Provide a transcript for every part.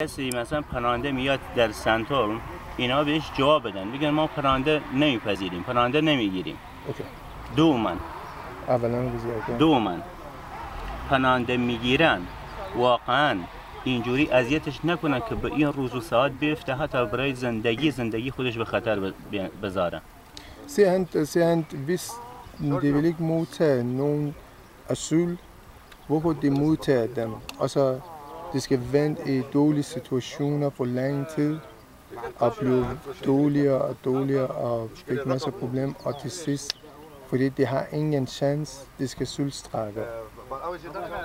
کسی مثلا پناهنده میاد در سنتورم، اینا بهش جواب بدن، بگن ما پناهنده نمیپذیریم، پناهنده نمیگیریم. دومن پناهنده میگیرن واقعا اینجوری اذیتش نکنن که به این روز و ساعت بیفته حتی برای زندگی خودش به خطر بذاره. Hvis de vil ikke modtage nogen asyl, hvorfor de modtager dem? Og så de skal vente i dårlige situationer for lang tid og blive dårligere og dårligere og fik masser af problemer, og til sidst, fordi de har ingen chance, de skal asylstraffe.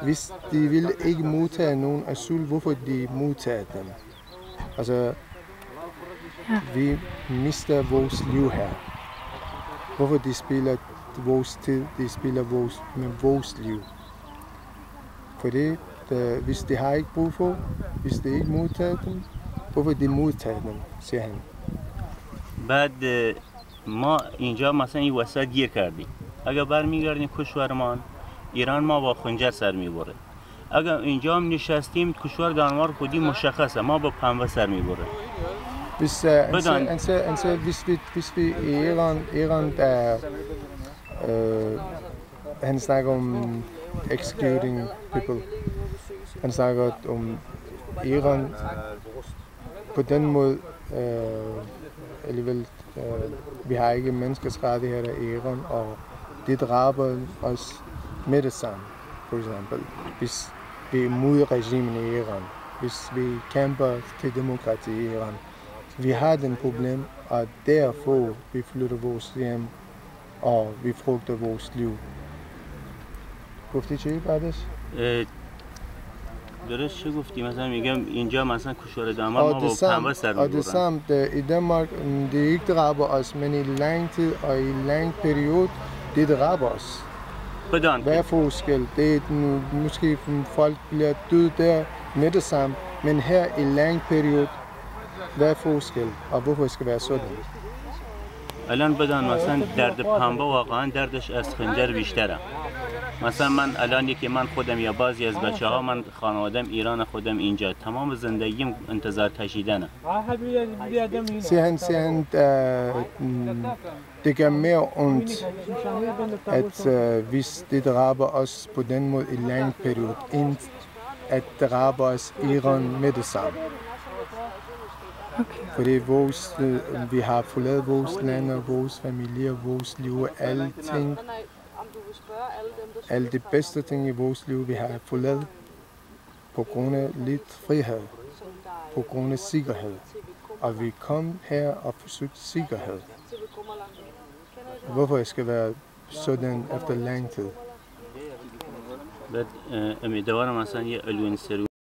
Hvis de vil ikke modtage nogen asyl, hvorfor de modtager dem? Altså, vi mister vores liv her. Hvorfor de spiller vores tid, de spiller med vores liv. Fordi hvis de har ikke brug for, hvis de ikke modtager dem, hvorfor de modtager dem, siger han. بعد ما اینجا مثلا این وسط گیر کردیم، اگر برمیگردیم کشورمان ایران ما با خنجر سر میبره. اگر اینجا هم نشستیم کشور دانمارک خودی مشخصه ما با پنبه سر میبره. Hvis vi i Iran der han snakker om executing people, han snakker om Iran på den måde alligevel vi har ikke menneskerettigheder i Iran, og det dræber os med det samme. For eksempel hvis vi er imod regimen i Iran, hvis vi kæmper til demokrati i Iran. Vi har den problem, og derfor vi flytter vores hjem, og vi frugter vores liv. گفتی چی بعدش؟ درست چه گفتی؟ مثلا میگم اینجا مثلا کشور دانمارک ما با پنبه سر میبرن. Og det samme, i Danmark, det ikke dræber os, men i lang tid og i lang periode, det dræber os. Hvordan? Hvad er forskel? Det er måske folk bliver døde der med det samme, men her i lang periode, hvad er forskel, og hvorfor skal det være sådan? الان بدان مثلا درد پنبه واقعا دردش از خنجر بیشتره. مثلا من الان یکی من خودم یا بعضی از بچه‌ها من خانواده‌ام ایران خودم اینجا تمام زندگیم انتظار کشیدنه. Siger han, det gør mere ondt, at hvis det dræber os på den måde i lang periode, end at dræber os Iran med det samme. Okay. Fordi vi har forladt vores land og vores familie, vores liv og alting. Alle de bedste ting i vores liv, vi har forladt på grund af lidt frihed, på grund af sikkerhed. Og vi kom her og forsøgte sikkerhed. Hvorfor skal det være sådan efter lang tid? بعد امیدوارم مثلا یه علوین